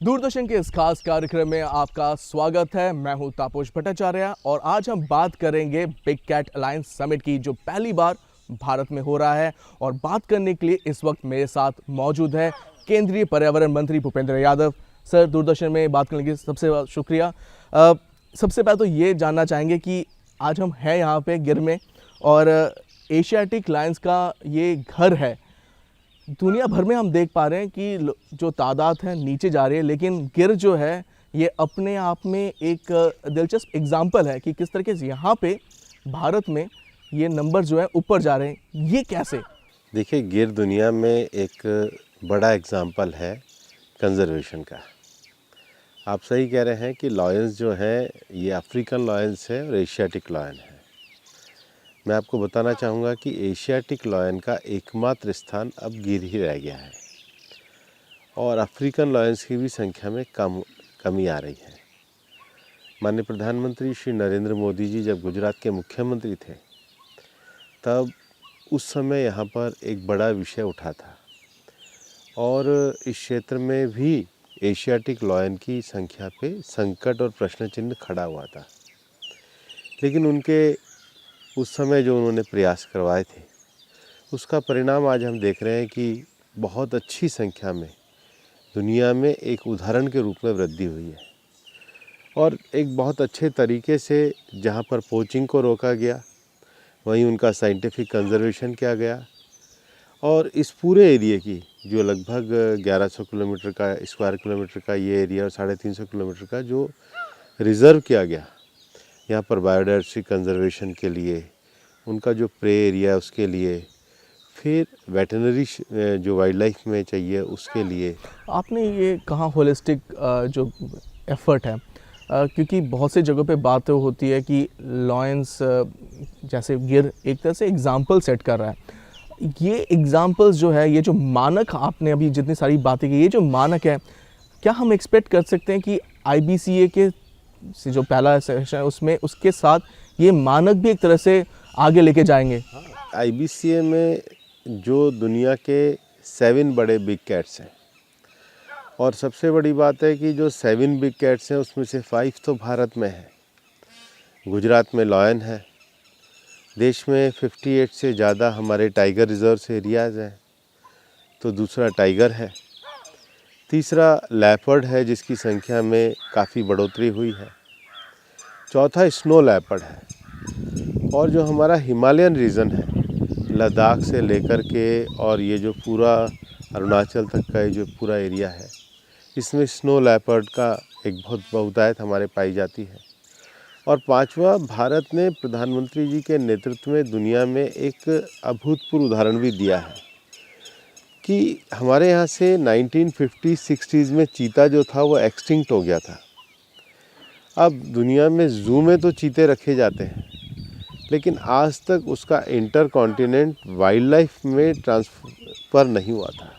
दूरदर्शन के इस खास कार्यक्रम में आपका स्वागत है। मैं हूं तापस भट्टाचार्य और आज हम बात करेंगे बिग कैट अलायंस समिट की, जो पहली बार भारत में हो रहा है। और बात करने के लिए इस वक्त मेरे साथ मौजूद है केंद्रीय पर्यावरण मंत्री भूपेंद्र यादव। सर, दूरदर्शन में बात करने के लिए सबसे शुक्रिया। सबसे पहले तो ये जानना चाहेंगे कि आज हम हैं यहाँ पे गिर में, और एशियाटिक लायंस का ये घर है। दुनिया भर में हम देख पा रहे हैं कि जो तादाद है नीचे जा रही है, लेकिन गिर जो है ये अपने आप में एक दिलचस्प एग्जाम्पल है कि किस तरीके से यहाँ पे भारत में ये नंबर जो है ऊपर जा रहे हैं। ये कैसे? देखिए, गिर दुनिया में एक बड़ा एग्जाम्पल है कंजर्वेशन का। आप सही कह रहे हैं कि लॉयंस जो है ये अफ्रीकन लॉयंस है और एशियाटिक लॉयन है। मैं आपको बताना चाहूँगा कि एशियाटिक लॉयन का एकमात्र स्थान अब गिर ही रह गया है और अफ्रीकन लॉयंस की भी संख्या में कमी आ रही है। माननीय प्रधानमंत्री श्री नरेंद्र मोदी जी जब गुजरात के मुख्यमंत्री थे, तब उस समय यहाँ पर एक बड़ा विषय उठा था और इस क्षेत्र में भी एशियाटिक लॉयन की संख्या पे संकट और प्रश्न चिन्ह खड़ा हुआ था। लेकिन उनके उस समय जो उन्होंने प्रयास करवाए थे, उसका परिणाम आज हम देख रहे हैं कि बहुत अच्छी संख्या में दुनिया में एक उदाहरण के रूप में वृद्धि हुई है। और एक बहुत अच्छे तरीके से जहाँ पर पोचिंग को रोका गया, वहीं उनका साइंटिफिक कंजर्वेशन किया गया और इस पूरे एरिया की जो लगभग 1100 किलोमीटर का स्क्वायर किलोमीटर का ये एरिया और 350 किलोमीटर का जो रिज़र्व किया गया यहाँ पर बायोडायवर्सिटी कंजर्वेशन के लिए, उनका जो प्रे एरिया है उसके लिए, फिर वेटरनरी जो वाइल्ड लाइफ में चाहिए उसके लिए। आपने ये कहा होलिस्टिक जो एफर्ट है, क्योंकि बहुत से जगहों पे बात होती है कि लॉयंस जैसे गिर एक तरह से एग्जाम्पल सेट कर रहा है। ये एग्जाम्पल्स जो है, ये जो मानक आपने अभी जितनी सारी बातें की, ये जो मानक है, क्या हम एक्सपेक्ट कर सकते हैं कि IBCA के से जो पहला सेशन है उसमें उसके साथ ये मानक भी एक तरह से आगे लेके जाएंगे? IBCA में जो दुनिया के 7 बड़े बिग कैट्स हैं और सबसे बड़ी बात है कि जो 7 बिग कैट्स हैं उसमें से 5 तो भारत में है। गुजरात में लॉयन है। देश में 58 से ज़्यादा हमारे टाइगर रिजर्व्स एरियाज़ हैं, तो दूसरा टाइगर है। तीसरा लेपर्ड है जिसकी संख्या में काफ़ी बढ़ोतरी हुई है। चौथा स्नो लेपर्ड है। और जो हमारा हिमालयन रीजन है, लद्दाख से लेकर के और ये जो पूरा अरुणाचल तक का ये जो पूरा एरिया है, इसमें स्नो लेपर्ड का एक बहुत बहुतायत हमारे पाई जाती है। और पांचवा, भारत ने प्रधानमंत्री जी के नेतृत्व में दुनिया में एक अभूतपूर्व उदाहरण भी दिया है कि हमारे यहाँ से 1950-60s में चीता जो था वो एक्सटिंक्ट हो गया था। अब दुनिया में ज़ू में तो चीते रखे जाते हैं, लेकिन आज तक उसका इंटर कॉन्टिनेंट वाइल्ड लाइफ में ट्रांसफ़र नहीं हुआ था।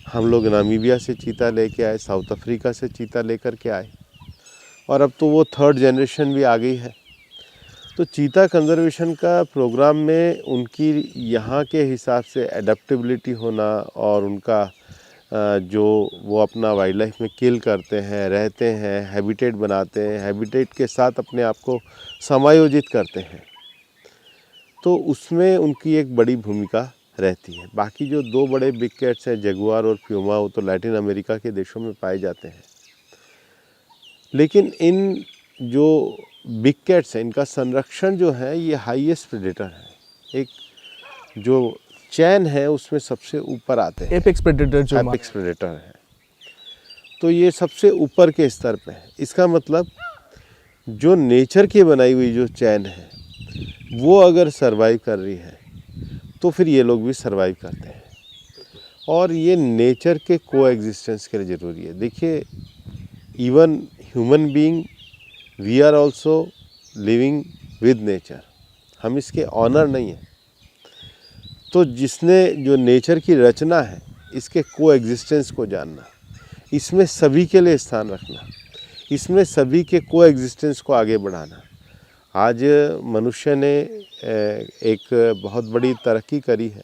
हम लोग नामीबिया से चीता लेके आए, साउथ अफ्रीका से चीता लेकर के आए और अब तो वो 3rd जनरेशन भी आ गई है। तो चीता कंजर्वेशन का प्रोग्राम में उनकी यहाँ के हिसाब से एडेप्टेबिलिटी होना और उनका जो वो अपना वाइल्ड लाइफ में किल करते हैं, रहते हैं, हैबिटेट बनाते हैं, हैबिटेट के साथ अपने आप को समायोजित करते हैं, तो उसमें उनकी एक बड़ी भूमिका रहती है। बाकी जो 2 बड़े बिग कैट्स हैं, जगुआर और प्यूमा, वो तो लैटिन अमेरिका के देशों में पाए जाते हैं। लेकिन इन जो बिग कैट्स हैं, इनका संरक्षण जो है ये हाईएस्ट प्रेडेटर है। एक जो चैन है उसमें सबसे ऊपर आते हैं एपेक्स प्रेडेटर, जो एपेक्स प्रेडेटर है, तो ये सबसे ऊपर के स्तर पे है। इसका मतलब जो नेचर की बनाई हुई जो चैन है वो अगर सरवाइव कर रही है तो फिर ये लोग भी सरवाइव करते हैं और ये नेचर के को एग्जिस्टेंस के लिए ज़रूरी है। देखिए, even human being, we are also living with nature. हम इसके ऑनर नहीं हैं। तो जिसने जो नेचर की रचना है, इसके को एग्जिस्टेंस को जानना, इसमें सभी के लिए स्थान रखना, इसमें सभी के को एग्जिस्टेंस को आगे बढ़ाना। आज मनुष्य ने एक बहुत बड़ी तरक्की करी है।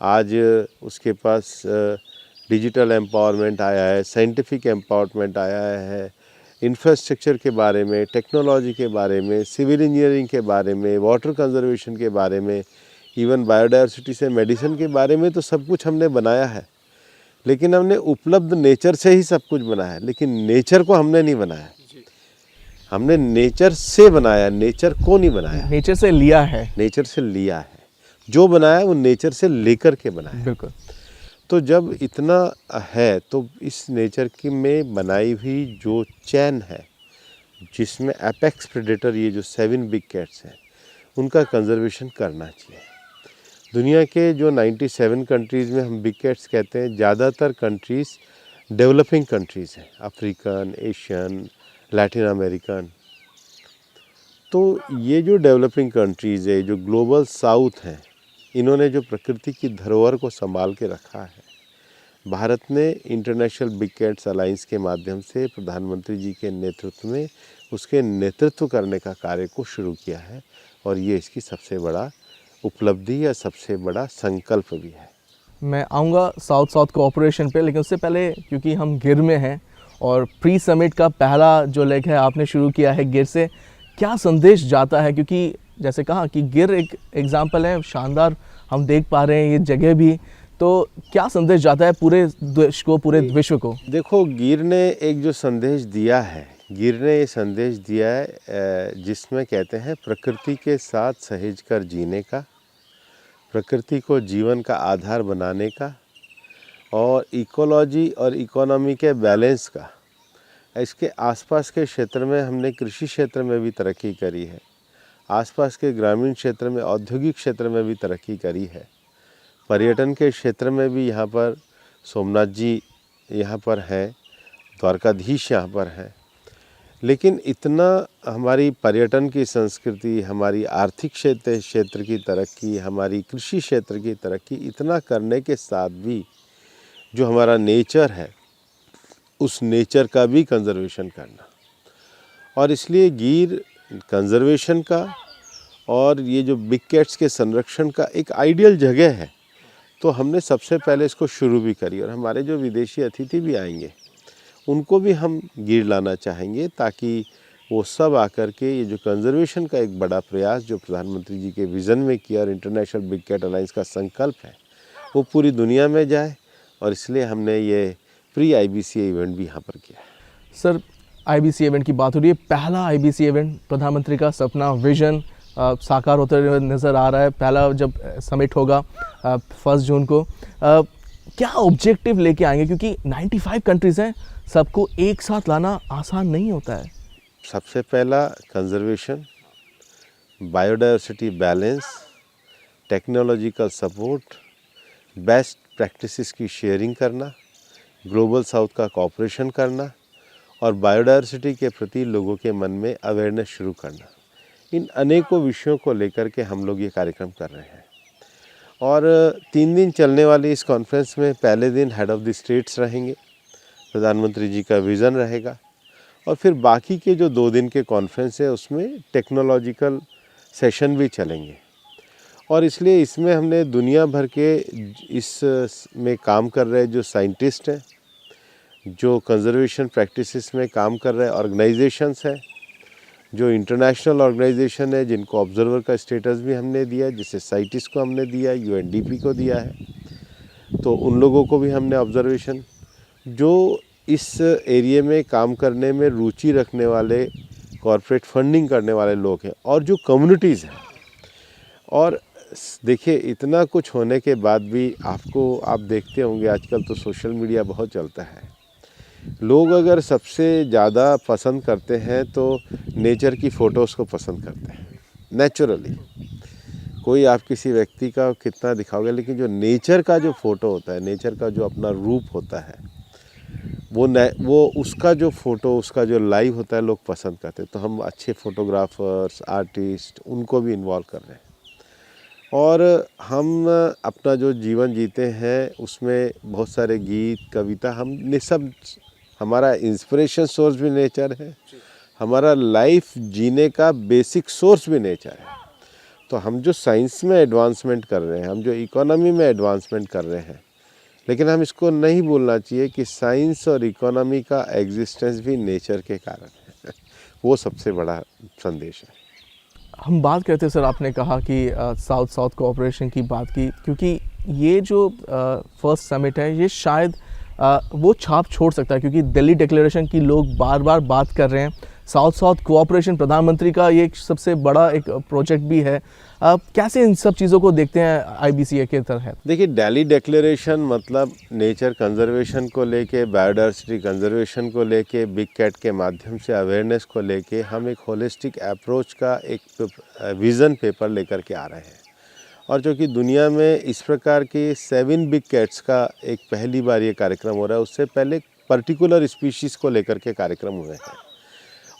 आज उसके पास डिजिटल एम्पावरमेंट आया है, साइंटिफिक एम्पावरमेंट आया है, इंफ्रास्ट्रक्चर के बारे में, टेक्नोलॉजी के बारे में, सिविल इंजीनियरिंग के बारे में, वाटर कंजर्वेशन के बारे में, इवन बायोडायवर्सिटी से मेडिसिन के बारे में, तो सब कुछ हमने बनाया है। लेकिन हमने उपलब्ध नेचर से ही सब कुछ बनाया है, लेकिन नेचर को हमने नहीं बनाया। हमने नेचर से बनाया, नेचर को नहीं बनाया। नेचर से लिया है। नेचर से लिया है, जो बनाया वो नेचर से लेकर के बनाया। बिल्कुल। तो जब इतना है तो इस नेचर की में बनाई हुई जो चैन है, जिसमें एपेक्स प्रेडेटर ये जो 7 बिग कैट्स हैं, उनका कंजर्वेशन करना चाहिए। दुनिया के जो 97 कंट्रीज़ में हम बिग कैट्स कहते हैं, ज़्यादातर कंट्रीज़ डेवलपिंग कंट्रीज़ हैं, अफ्रीकन, एशियन, लैटिन अमेरिकन। तो ये जो डेवलपिंग कंट्रीज़ है, जो ग्लोबल साउथ हैं, इन्होंने जो प्रकृति की धरोहर को संभाल के रखा है। भारत ने इंटरनेशनल बिग कैट्स अलायंस के माध्यम से प्रधानमंत्री जी के नेतृत्व में उसके नेतृत्व करने का कार्य को शुरू किया है, और ये इसकी सबसे बड़ा उपलब्धि या सबसे बड़ा संकल्प भी है। मैं आऊँगा साउथ साउथ कोऑपरेशन पे, लेकिन उससे पहले क्योंकि हम गिर में हैं और प्री समिट का पहला जो लेग है आपने शुरू किया है गिर से, क्या संदेश जाता है? क्योंकि जैसे कहा कि गिर एक एग्जाम्पल है, शानदार हम देख पा रहे हैं ये जगह भी, तो क्या संदेश जाता है पूरे देश को, पूरे विश्व को? देखो, गिर ने एक जो संदेश दिया है, गिर ने ये संदेश दिया है जिसमें कहते हैं प्रकृति के साथ सहेज कर जीने का, प्रकृति को जीवन का आधार बनाने का, और इकोलॉजी और इकोनॉमी के बैलेंस का। इसके आसपास के क्षेत्र में हमने कृषि क्षेत्र में भी तरक्की करी है, आसपास के ग्रामीण क्षेत्र में, औद्योगिक क्षेत्र में भी तरक्की करी है, पर्यटन के क्षेत्र में भी। यहाँ पर सोमनाथ जी यहाँ पर हैं, द्वारकाधीश यहाँ पर हैं। लेकिन इतना हमारी पर्यटन की संस्कृति, हमारी आर्थिक क्षेत्र की तरक्की, हमारी कृषि क्षेत्र की तरक्की, इतना करने के साथ भी जो हमारा नेचर है, उस नेचर का भी कंजर्वेशन करना। और इसलिए गिर कंजर्वेशन का और ये जो बिग कैट्स के संरक्षण का एक आइडियल जगह है। तो हमने सबसे पहले इसको शुरू भी करी, और हमारे जो विदेशी अतिथि भी आएंगे उनको भी हम गिर लाना चाहेंगे, ताकि वो सब आकर के ये जो कंजर्वेशन का एक बड़ा प्रयास जो प्रधानमंत्री जी के विज़न में किया और इंटरनेशनल बिग कैट अलायंस का संकल्प है, वो पूरी दुनिया में जाए। और इसलिए हमने ये प्री IBCA इवेंट भी यहाँ पर किया है। सर, IBCA इवेंट की बात हो रही है, पहला IBCA इवेंट, प्रधानमंत्री का सपना, विजन साकार होते हुए नज़र आ रहा है। पहला जब समिट होगा 1 जून को, क्या ऑब्जेक्टिव लेके आएंगे? क्योंकि 95 कंट्रीज़ हैं, सबको एक साथ लाना आसान नहीं होता है। सबसे पहला conservation, biodiversity balance, technological support, best practices की शेयरिंग करना, ग्लोबल साउथ का कोऑपरेशन करना, और बायोडायवर्सिटी के प्रति लोगों के मन में अवेयरनेस शुरू करना। इन अनेकों विषयों को लेकर के हम लोग ये कार्यक्रम कर रहे हैं। और 3 दिन चलने वाली इस कॉन्फ्रेंस में पहले दिन हेड ऑफ़ द स्टेट्स रहेंगे, प्रधानमंत्री जी का विज़न रहेगा, और फिर बाकी के जो 2 दिन के कॉन्फ्रेंस है उसमें टेक्नोलॉजिकल सेशन भी चलेंगे। और इसलिए इसमें हमने दुनिया भर के इस में काम कर रहे जो साइंटिस्ट हैं, जो कंजर्वेशन प्रैक्टिसेस में काम कर रहे ऑर्गेनाइजेशंस हैं, जो इंटरनेशनल ऑर्गेनाइजेशन है, जिनको ऑब्जर्वर का स्टेटस भी हमने दिया, जैसे साइटिस को हमने दिया, UNDP को दिया है, तो उन लोगों को भी हमने ऑब्जर्वेशन, जो इस एरिया में काम करने में रुचि रखने वाले, कॉरपोरेट फंडिंग करने वाले लोग हैं, और जो कम्युनिटीज़ हैं। और देखिए, इतना कुछ होने के बाद भी आप देखते होंगे आजकल तो सोशल मीडिया बहुत चलता है। लोग अगर सबसे ज़्यादा पसंद करते हैं तो नेचर की फ़ोटोज़ को पसंद करते हैं नेचुरली। कोई आप किसी व्यक्ति का कितना दिखाओगे, लेकिन जो नेचर का जो फ़ोटो होता है, नेचर का जो अपना रूप होता है, वो उसका जो फ़ोटो, उसका जो लाइव होता है, लोग पसंद करते हैं। तो हम अच्छे फ़ोटोग्राफ़र्स, आर्टिस्ट, उनको भी इन्वॉल्व कर रहे हैं। और हम अपना जो जीवन जीते हैं उसमें बहुत सारे गीत, कविता, हमने सब, हमारा इंस्पिरेशन सोर्स भी नेचर है, हमारा लाइफ जीने का बेसिक सोर्स भी नेचर है। तो हम जो साइंस में एडवांसमेंट कर रहे हैं, हम जो इकोनॉमी में एडवांसमेंट कर रहे हैं, लेकिन हम इसको नहीं भूलना चाहिए कि साइंस और इकोनॉमी का एग्जिस्टेंस भी नेचर के कारण है। वो सबसे बड़ा संदेश है। हम बात करते सर, आपने कहा कि साउथ साउथ कोऑपरेशन की बात की, क्योंकि ये जो फर्स्ट समिट है ये शायद वो छाप छोड़ सकता है, क्योंकि दिल्ली डिक्लेरेशन की लोग बार बार बात कर रहे हैं। साउथ साउथ कोऑपरेशन प्रधानमंत्री का ये एक सबसे बड़ा एक प्रोजेक्ट भी है। कैसे इन सब चीज़ों को देखते हैं IBCA के तहत? देखिए, दिल्ली डिक्लेरेशन मतलब नेचर कंजर्वेशन को लेके, बायोडाइवर्सिटी कंजर्वेशन को लेके, बिग कैट के माध्यम से अवेयरनेस को लेके हम एक होलिस्टिक अप्रोच का एक विज़न पेपर लेकर के आ रहे हैं। और जो कि दुनिया में इस प्रकार के 7 बिग कैट्स का एक पहली बार ये कार्यक्रम हो रहा है। उससे पहले पर्टिकुलर स्पीशीज़ को लेकर के कार्यक्रम हुए हैं।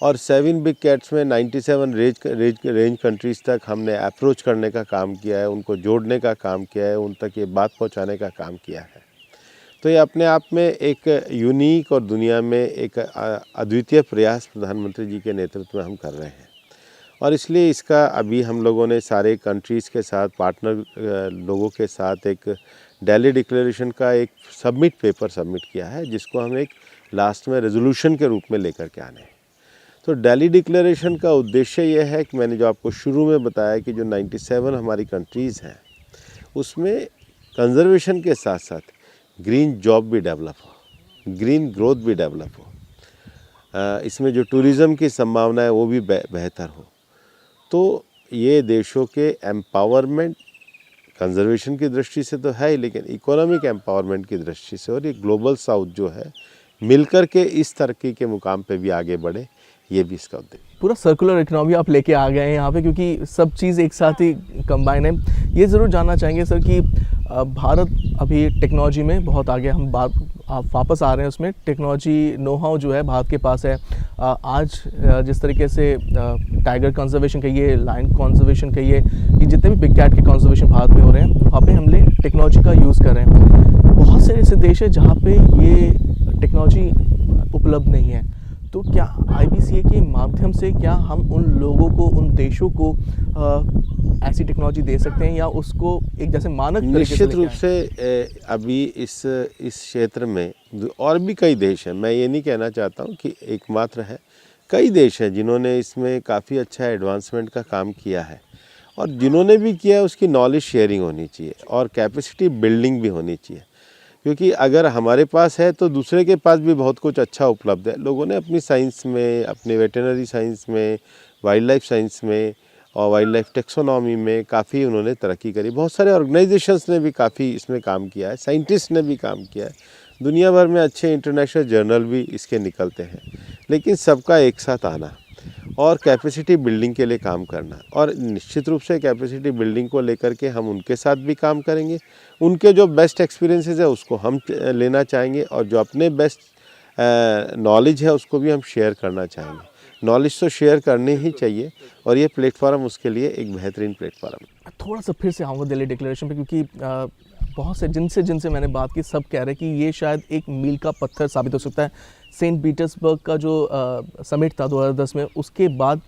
और 7 बिग कैट्स में 97 रेंज कंट्रीज़ तक हमने अप्रोच करने का काम किया है, उनको जोड़ने का काम किया है, उन तक ये बात पहुंचाने का काम किया है। तो ये अपने आप में एक यूनिक और दुनिया में एक अद्वितीय प्रयास प्रधानमंत्री जी के नेतृत्व में हम कर रहे हैं। और इसलिए इसका अभी हम लोगों ने सारे कंट्रीज़ के साथ, पार्टनर लोगों के साथ एक दिल्ली डिक्लेरेशन का एक सबमिट पेपर सबमिट किया है, जिसको हम एक लास्ट में रेजोल्यूशन के रूप में लेकर के आने हैं। तो दिल्ली डिक्लेरेशन का उद्देश्य यह है कि मैंने जो आपको शुरू में बताया कि जो 97 हमारी कंट्रीज़ हैं, उसमें कंजर्वेशन के साथ साथ ग्रीन जॉब भी डेवलप हो, ग्रीन ग्रोथ भी डेवलप हो, इसमें जो टूरिज़्म की संभावना है वो भी बेहतर हो। तो ये देशों के एम्पावरमेंट, कंजर्वेशन की दृष्टि से तो है ही, लेकिन इकोनॉमिक एम्पावरमेंट की दृष्टि से, और ये ग्लोबल साउथ जो है मिलकर के इस तरक्की के मुकाम पे भी आगे बढ़े, ये भी इसका उद्देश्य। पूरा सर्कुलर इकोनॉमी आप लेके आ गए हैं यहाँ पे, क्योंकि सब चीज़ एक साथ ही कंबाइन है। ये ज़रूर जानना चाहेंगे सर कि भारत अभी टेक्नोलॉजी में बहुत आगे, हम आप वापस आ रहे हैं उसमें, टेक्नोलॉजी नो हाउ जो है भारत के पास है। आज जिस तरीके से टाइगर कंजर्वेशन कहिए, लायन कंजर्वेशन कहिए, ये जितने भी बिग कैट के कंजर्वेशन भारत में हो रहे हैं, वहाँ पे हम लोग टेक्नोलॉजी का यूज़ कर रहे हैं। बहुत से ऐसे देश हैं जहाँ पे ये टेक्नोलॉजी उपलब्ध नहीं है। तो क्या IBCA के माध्यम से क्या हम उन लोगों को, उन देशों को ऐसी टेक्नोलॉजी दे सकते हैं, या उसको एक जैसे मानक तरीके से निश्चित रूप से अभी इस क्षेत्र में और भी कई देश हैं। मैं ये नहीं कहना चाहता हूँ कि एकमात्र है, कई देश हैं जिन्होंने इसमें काफ़ी अच्छा एडवांसमेंट का काम किया है। और जिन्होंने भी किया है उसकी नॉलेज शेयरिंग होनी चाहिए और कैपेसिटी बिल्डिंग भी होनी चाहिए, क्योंकि अगर हमारे पास है तो दूसरे के पास भी बहुत कुछ अच्छा उपलब्ध है। लोगों ने अपनी साइंस में, अपने वेटरनरी साइंस में, वाइल्ड लाइफ साइंस में और वाइल्ड लाइफ टेक्सोनॉमी में काफ़ी उन्होंने तरक्की करी। बहुत सारे ऑर्गेनाइजेशंस ने भी काफ़ी इसमें काम किया है, साइंटिस्ट ने भी काम किया है, दुनिया भर में अच्छे इंटरनेशनल जर्नल भी इसके निकलते हैं। लेकिन सबका एक साथ आना और कैपेसिटी बिल्डिंग के लिए काम करना, और निश्चित रूप से कैपेसिटी बिल्डिंग को लेकर के हम उनके साथ भी काम करेंगे। उनके जो बेस्ट एक्सपीरियंसेस है उसको हम लेना चाहेंगे, और जो अपने बेस्ट नॉलेज है उसको भी हम शेयर करना चाहेंगे। नॉलेज तो शेयर करनी ही चाहिए, और ये प्लेटफॉर्म उसके लिए एक बेहतरीन प्लेटफॉर्म है। थोड़ा सा फिर से आऊँगा दिल्ली डिक्लेरेशन पे, क्योंकि बहुत से जिनसे मैंने बात की, सब कह रहे हैं कि ये शायद एक मील का पत्थर साबित हो सकता है। सेंट पीटर्सबर्ग का जो समिट था 2010 में, उसके बाद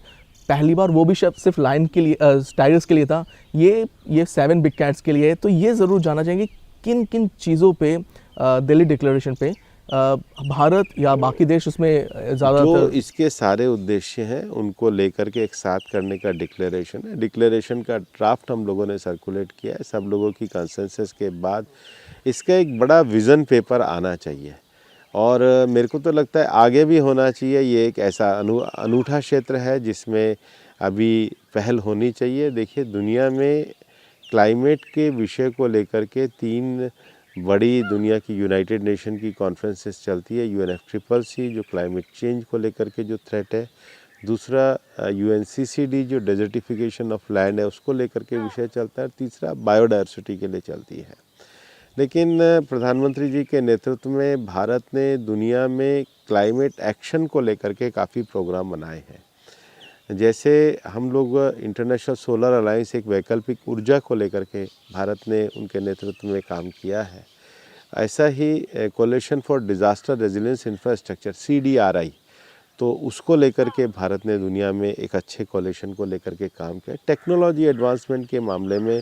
पहली बार वो भी सिर्फ लायन के लिए, टाइगर्स के लिए था, ये 7 बिग कैट्स के लिए है। तो ये ज़रूर जानना चाहेंगे किन किन चीज़ों पे दिल्ली डिक्लेरेशन पे भारत या बाकी देश उसमें ज़्यादातर, जो इसके सारे उद्देश्य हैं उनको लेकर के एक साथ करने का डिक्लेरेशन है। डिक्लेरेशन का ड्राफ्ट हम लोगों ने सर्कुलेट किया है, सब लोगों की कंसेंसस के बाद इसका एक बड़ा विज़न पेपर आना चाहिए, और मेरे को तो लगता है आगे भी होना चाहिए। ये एक ऐसा अनूठा क्षेत्र है जिसमें अभी पहल होनी चाहिए। देखिए, दुनिया में क्लाइमेट के विषय को लेकर के 3 बड़ी दुनिया की यूनाइटेड नेशन की कॉन्फ्रेंसेस चलती है। UNFCCC जो क्लाइमेट चेंज को लेकर के जो थ्रेट है, दूसरा UNCCD जो डेजर्टिफिकेशन ऑफ लैंड है उसको लेकर के विषय चलता है, तीसरा बायोडाइवर्सिटी के लिए चलती है। लेकिन प्रधानमंत्री जी के नेतृत्व में भारत ने दुनिया में क्लाइमेट एक्शन को लेकर के काफ़ी प्रोग्राम बनाए हैं। जैसे हम लोग इंटरनेशनल सोलर अलायंस, एक वैकल्पिक ऊर्जा को लेकर के भारत ने उनके नेतृत्व में काम किया है। ऐसा ही coalition for disaster resilience infrastructure CDRI, तो उसको लेकर के भारत ने दुनिया में एक अच्छे कोलिशन को लेकर के काम किया। टेक्नोलॉजी एडवांसमेंट के मामले में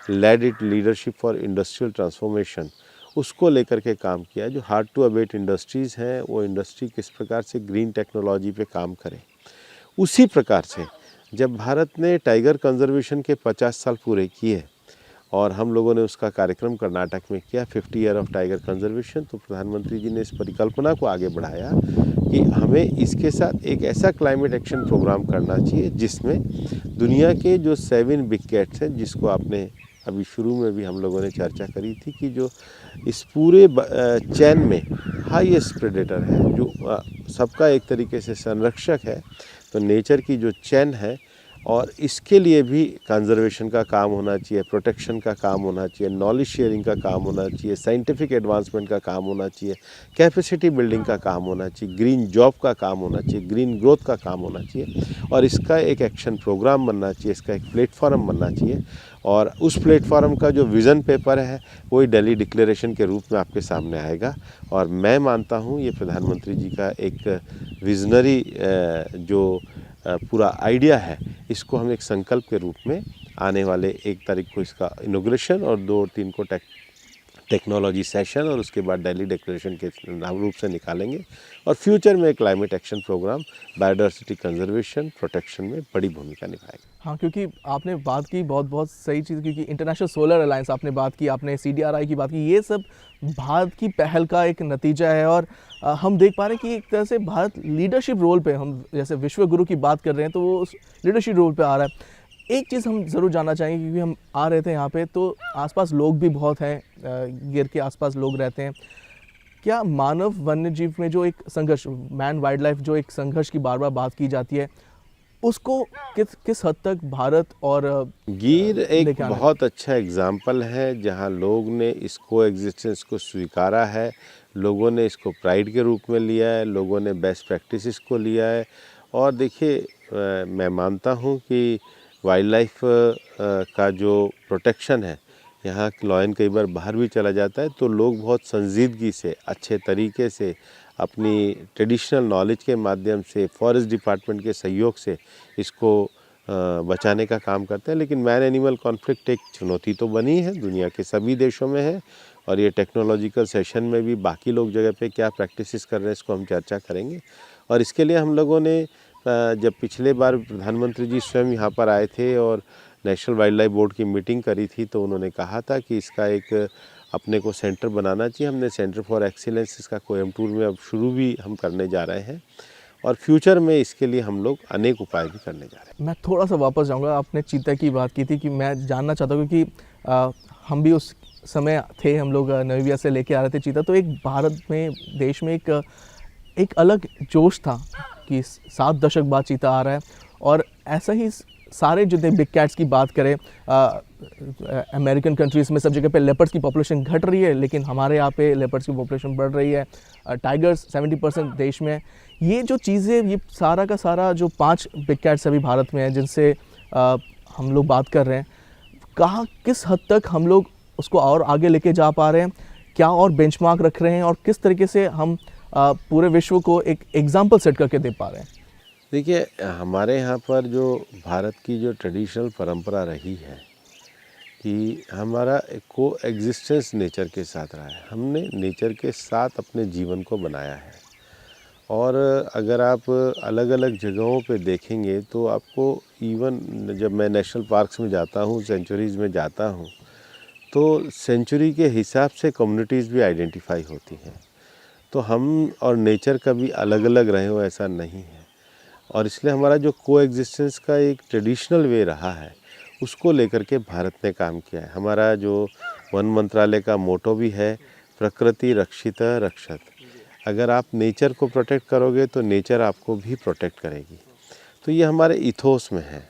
led it leadership for industrial transformation, उसको लेकर के काम किया है। जो हार्ड टू अबेट इंडस्ट्रीज़ हैं, वो इंडस्ट्री किस प्रकार से ग्रीन टेक्नोलॉजी पे काम करें। उसी प्रकार से जब भारत ने टाइगर कंजर्वेशन के 50 साल पूरे किए और हम लोगों ने उसका कार्यक्रम कर्नाटक में किया 50 ईयर ऑफ टाइगर कंजर्वेशन, तो प्रधानमंत्री जी ने इस परिकल्पना को आगे बढ़ाया कि हमें इसके साथ एक ऐसा क्लाइमेट एक्शन प्रोग्राम करना चाहिए जिसमें दुनिया के जो 7 बिग कैट्स हैं, जिसको आपने अभी शुरू में भी हम लोगों ने चर्चा करी थी कि जो इस पूरे चैन में हाईएस्ट प्रेडेटर है, जो सबका एक तरीके से संरक्षक है, तो नेचर की जो चैन है, और इसके लिए भी कंजर्वेशन का काम होना चाहिए, प्रोटेक्शन का काम होना चाहिए, नॉलेज शेयरिंग का काम होना चाहिए, साइंटिफिक एडवांसमेंट का काम होना चाहिए, कैपेसिटी बिल्डिंग का काम होना चाहिए, ग्रीन जॉब का काम होना चाहिए, ग्रीन ग्रोथ का काम होना चाहिए, और इसका एक एक्शन प्रोग्राम बनना चाहिए, इसका एक प्लेटफॉर्म बनना चाहिए। और उस प्लेटफॉर्म का जो विज़न पेपर है वही दिल्ली डिक्लेरेशन के रूप में आपके सामने आएगा। और मैं मानता हूँ ये प्रधानमंत्री जी का एक विजनरी जो पूरा आइडिया है, इसको हम एक संकल्प के रूप में आने वाले 1 तारीख को इसका इनॉग्रेशन और 2 और 3 को टेक्नोलॉजी सेशन और उसके बाद दिल्ली डिक्लेरेशन के रूप से निकालेंगे। और फ्यूचर में climate action programme biodiversity conservation protection में बड़ी भूमिका निभाएगा। हाँ, क्योंकि आपने बात की बहुत सही चीज़, क्योंकि इंटरनेशनल सोलर अलायंस आपने बात की, आपने CDRI की बात की, ये सब भारत की पहल का एक नतीजा है। और हम देख पा रहे हैं कि एक तरह से भारत लीडरशिप रोल पे, हम जैसे विश्व गुरु की बात कर रहे हैं तो वो उस लीडरशिप रोल पे आ रहा है। एक चीज़ हम ज़रूर जानना चाहेंगे, क्योंकि हम आ रहे थे यहाँ पे तो आसपास लोग भी बहुत हैं, गिर के आसपास लोग रहते हैं। क्या मानव वन्य जीव में जो एक संघर्ष, मैन वाइल्ड लाइफ जो एक संघर्ष की बार बार बात की जाती है, उसको किस हद तक भारत और गिर एक लेके आना बहुत अच्छा एग्जाम्पल है जहाँ लोग ने इसको एग्जिस्टेंस को स्वीकारा है, लोगों ने इसको प्राइड के रूप में लिया है, लोगों ने बेस्ट प्रैक्टिसेस को लिया है। और देखिए, मैं मानता हूँ कि वाइल्ड लाइफ का जो प्रोटेक्शन है, यहाँ लॉयन कई बार बाहर भी चला जाता है तो लोग बहुत संजीदगी से, अच्छे तरीके से, अपनी ट्रेडिशनल नॉलेज के माध्यम से, फॉरेस्ट डिपार्टमेंट के सहयोग से इसको बचाने का काम करते हैं। लेकिन मैन एनिमल कॉन्फ्लिक्ट एक चुनौती तो बनी है, दुनिया के सभी देशों में है, और ये टेक्नोलॉजिकल सेशन में भी बाकी लोग जगह पे क्या प्रैक्टिसेस कर रहे हैं इसको हम चर्चा करेंगे। और इसके लिए हम लोगों ने जब पिछले बार प्रधानमंत्री जी स्वयं यहाँ पर आए थे और नेशनल वाइल्ड लाइफ बोर्ड की मीटिंग करी थी, तो उन्होंने कहा था कि इसका एक अपने को सेंटर बनाना चाहिए। हमने सेंटर फॉर एक्सीलेंस इसका कोयम्बटूर में अब शुरू भी हम करने जा रहे हैं, और फ्यूचर में इसके लिए हम लोग अनेक उपाय भी करने जा रहे हैं। मैं थोड़ा सा वापस जाऊंगा, आपने चीता की बात की थी, कि मैं जानना चाहता हूँ क्योंकि हम भी उस समय थे, हम लोग नामीबिया से लेके आ रहे थे चीता, तो एक भारत में, देश में एक अलग जोश था कि 7 दशक बाद चीता आ रहा है। और ऐसा ही सारे जो बिग कैट्स की बात करें, अमेरिकन कंट्रीज़ में सब जगह पे लेपर्ड्स की पॉपुलेशन घट रही है, लेकिन हमारे यहाँ पे लेपर्ड्स की पॉपुलेशन बढ़ रही है। टाइगर्स 70% देश में। ये जो चीज़ें, ये सारा का सारा जो 5 बिग कैट्स अभी भारत में हैं जिनसे हम लोग बात कर रहे हैं, कहाँ किस हद तक हम लोग उसको और आगे लेके जा पा रहे हैं, क्या और बेंचमार्क रख रहे हैं, और किस तरीके से हम पूरे विश्व को एक एग्जाम्पल सेट करके दे पा रहे हैं। देखिए, हमारे यहाँ पर जो भारत की जो ट्रेडिशनल परंपरा रही है कि हमारा को एग्जिस्टेंस नेचर के साथ रहा है, हमने नेचर के साथ अपने जीवन को बनाया है। और अगर आप अलग अलग जगहों पे देखेंगे तो आपको, इवन जब मैं नेशनल पार्क्स में जाता हूँ, सेंचुरीज़ में जाता हूँ, तो सेंचुरी के हिसाब से कम्युनिटीज़ भी आइडेंटिफाई होती हैं। तो हम और नेचर कभी अलग अलग रहे हो ऐसा नहीं है, और इसलिए हमारा जो कोएग्जिस्टेंस का एक ट्रेडिशनल वे रहा है, उसको लेकर के भारत ने काम किया है। हमारा जो वन मंत्रालय का मोटो भी है, प्रकृति रक्षित रक्षत। अगर आप नेचर को प्रोटेक्ट करोगे तो नेचर आपको भी प्रोटेक्ट करेगी। तो ये हमारे इथोस में है।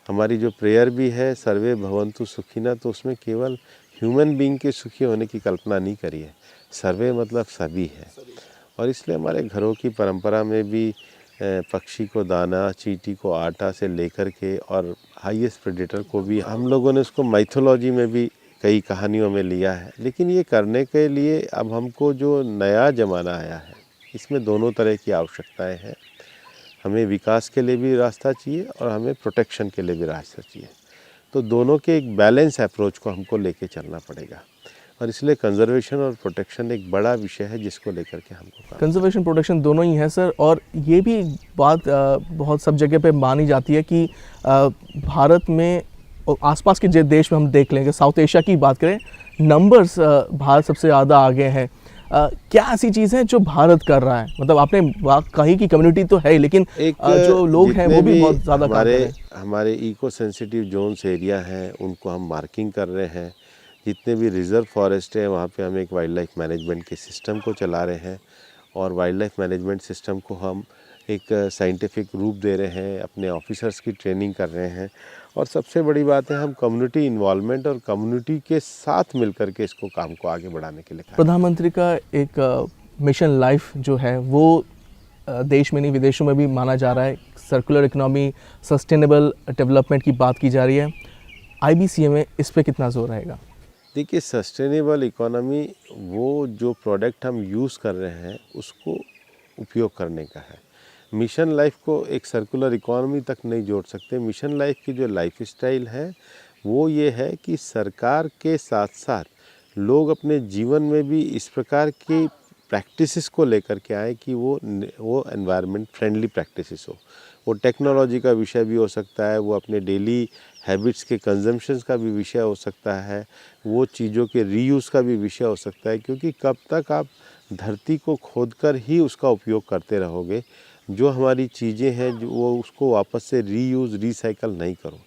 हमारी जो प्रेयर भी है, सर्वे भवन्तु सुखिनः, तो उसमें केवल ह्यूमन बीइंग के सुखी होने की कल्पना नहीं करी है, सर्वे मतलब सभी है। और इसलिए हमारे घरों की परंपरा में भी पक्षी को दाना, चींटी को आटा से लेकर के, और हाईएस्ट प्रेडेटर को भी हम लोगों ने उसको माइथोलॉजी में भी कई कहानियों में लिया है। लेकिन ये करने के लिए अब हमको जो नया ज़माना आया है, इसमें दोनों तरह की आवश्यकताएं हैं। हमें विकास के लिए भी रास्ता चाहिए और हमें प्रोटेक्शन के लिए भी रास्ता चाहिए। तो दोनों के एक बैलेंस अप्रोच को हमको लेके चलना पड़ेगा। और इसलिए कंजर्वेशन और प्रोटेक्शन एक बड़ा विषय है जिसको लेकर के हमको काम। कंजर्वेशन प्रोटेक्शन दोनों ही है सर, और ये भी बात बहुत सब जगह पे मानी जाती है कि भारत में और आसपास के देश में हम देख लेंगे, साउथ एशिया की बात करें, नंबर्स भारत सबसे ज़्यादा आगे हैं। क्या ऐसी चीज़ है जो भारत कर रहा है? मतलब आपने कही कि कम्युनिटी तो है ही, लेकिन जो लोग हैं वो भी बहुत ज़्यादा हमारे इको सेंसिटिव जोन्स एरिया हैं उनको हम मार्किंग कर रहे हैं। जितने भी रिज़र्व फॉरेस्ट है वहाँ पे हम एक वाइल्ड लाइफ मैनेजमेंट के सिस्टम को चला रहे हैं, और वाइल्ड लाइफ मैनेजमेंट सिस्टम को हम एक साइंटिफिक रूप दे रहे हैं, अपने ऑफिसर्स की ट्रेनिंग कर रहे हैं। और सबसे बड़ी बात है, हम कम्युनिटी इन्वॉल्वमेंट और कम्युनिटी के साथ मिलकर के इसको काम को आगे बढ़ाने के लिए। प्रधानमंत्री का एक मिशन लाइफ जो है वो देश में नहीं विदेशों में भी माना जा रहा है। सर्कुलर इकोनॉमी, सस्टेनेबल डेवलपमेंट की बात की जा रही है। IBCA में इस पे कितना जोर रहेगा? देखिए, सस्टेनेबल इकोनॉमी वो जो प्रोडक्ट हम यूज़ कर रहे हैं उसको उपयोग करने का है। मिशन लाइफ को एक सर्कुलर इकोनॉमी तक नहीं जोड़ सकते। मिशन लाइफ की जो लाइफ स्टाइल है वो ये है कि सरकार के साथ साथ लोग अपने जीवन में भी इस प्रकार की प्रैक्टिसेस को लेकर के आए कि वो एनवायरनमेंट फ्रेंडली प्रैक्टिसेस हो। वो टेक्नोलॉजी का विषय भी हो सकता है, वो अपने डेली हैबिट्स के कंजम्पशंस का भी विषय हो सकता है, वो चीज़ों के रीयूज़ का भी विषय हो सकता है। क्योंकि कब तक आप धरती को खोदकर ही उसका उपयोग करते रहोगे, जो हमारी चीज़ें हैं जो वो उसको वापस से रीयूज़ रीसाइकल नहीं करो,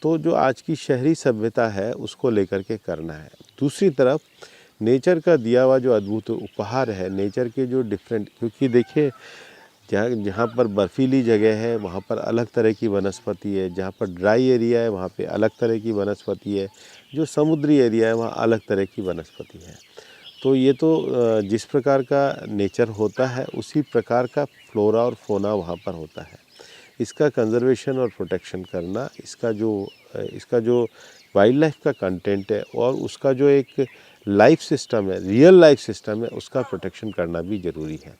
तो जो आज की शहरी सभ्यता है उसको लेकर के करना है। दूसरी तरफ नेचर का दिया हुआ जो अद्भुत उपहार है, नेचर के जो डिफरेंट, क्योंकि देखिए जहाँ पर बर्फीली जगह है वहाँ पर अलग तरह की वनस्पति है, जहाँ पर ड्राई एरिया है वहाँ पे अलग तरह की वनस्पति है, जो समुद्री एरिया है वहाँ अलग तरह की वनस्पति है। तो ये तो जिस प्रकार का नेचर होता है उसी प्रकार का फ्लोरा और फोना वहाँ पर होता है। इसका कंजर्वेशन और प्रोटेक्शन करना, इसका जो वाइल्ड लाइफ का कंटेंट है और उसका जो एक लाइफ सिस्टम है, रियल लाइफ सिस्टम है, उसका प्रोटेक्शन करना भी ज़रूरी है।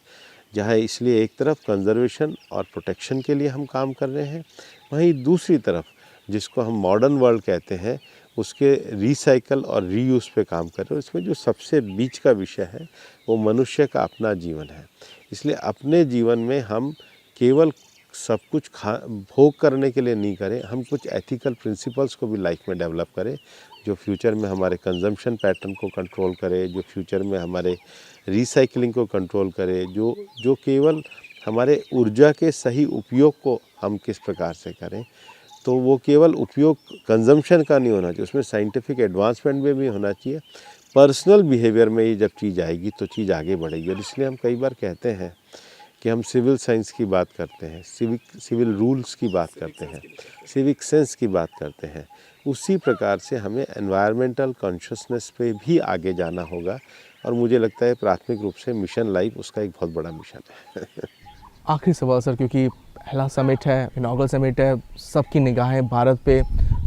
जहाँ इसलिए एक तरफ कंजर्वेशन और प्रोटेक्शन के लिए हम काम कर रहे हैं, वहीं दूसरी तरफ जिसको हम मॉडर्न वर्ल्ड कहते हैं उसके रिसाइकल और रीयूज़ पे काम कर रहे हैं। इसमें जो सबसे बीच का विषय है वो मनुष्य का अपना जीवन है। इसलिए अपने जीवन में हम केवल सब कुछ भोग करने के लिए नहीं करें, हम कुछ एथिकल प्रिंसिपल्स को भी लाइफ में डेवलप करें जो फ्यूचर में हमारे कंजम्पशन पैटर्न को कंट्रोल करे, जो फ्यूचर में हमारे रिसाइकलिंग को कंट्रोल करे, जो केवल हमारे ऊर्जा के सही उपयोग को हम किस प्रकार से करें। तो वो केवल उपयोग कंजम्पशन का नहीं होना चाहिए, उसमें साइंटिफिक एडवांसमेंट में भी होना चाहिए। पर्सनल बिहेवियर में ये जब चीज़ आएगी तो चीज़ आगे बढ़ेगी। और इसलिए हम कई बार कहते हैं कि हम सिविल साइंस की बात करते हैं, सिविल रूल्स की बात करते हैं, सिविक सेंस की बात करते हैं। उसी प्रकार से हमें एनवायरमेंटल कॉन्शियसनेस पे भी आगे जाना होगा, और मुझे लगता है प्राथमिक रूप से मिशन लाइफ उसका एक बहुत बड़ा मिशन है। आखिरी सवाल सर, क्योंकि पहला समिट है, इनॉग्रल समिट है, सबकी निगाहें भारत पे,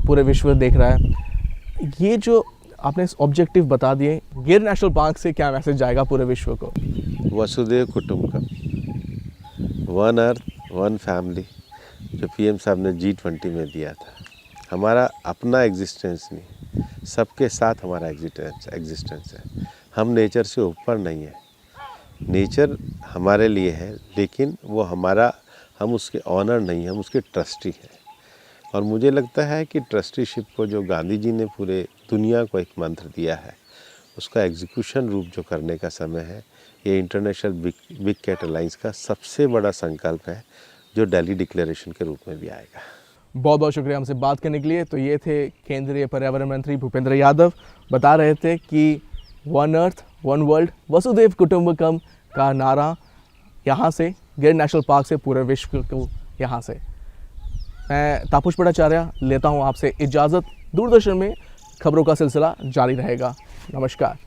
पूरे विश्व देख रहा है। ये जो आपने ऑब्जेक्टिव बता दिए, गिर नेशनल पार्क से क्या मैसेज जाएगा पूरे विश्व को? वसुदेव कुटुंबकम, वन अर्थ वन फैमिली, जो PM साहब ने G20 में दिया था। हमारा अपना एग्जिस्टेंस नहीं, सबके साथ हमारा एग्जिस्टेंस है। हम नेचर से ऊपर नहीं है, नेचर हमारे लिए है, लेकिन वो हम उसके ऑनर नहीं, हम उसके ट्रस्टी हैं। और मुझे लगता है कि ट्रस्टीशिप को जो गांधी जी ने पूरे दुनिया को एक मंत्र दिया है, उसका एग्जीक्यूशन रूप जो करने का समय है, ये इंटरनेशनल बिग कैट अलायंस का सबसे बड़ा संकल्प है, जो दिल्ली डिक्लेरेशन के रूप में भी आएगा। बहुत बहुत शुक्रिया हमसे बात करने के लिए। तो ये थे केंद्रीय पर्यावरण मंत्री भूपेंद्र यादव, बता रहे थे कि वन अर्थ वन वर्ल्ड वसुदेव कुटुंबकम का नारा यहाँ से, गिर नेशनल पार्क से पूरे विश्व को यहाँ से। मैं तापस भट्टाचार्य लेता हूँ आपसे इजाज़त। दूरदर्शन में खबरों का सिलसिला जारी रहेगा। नमस्कार।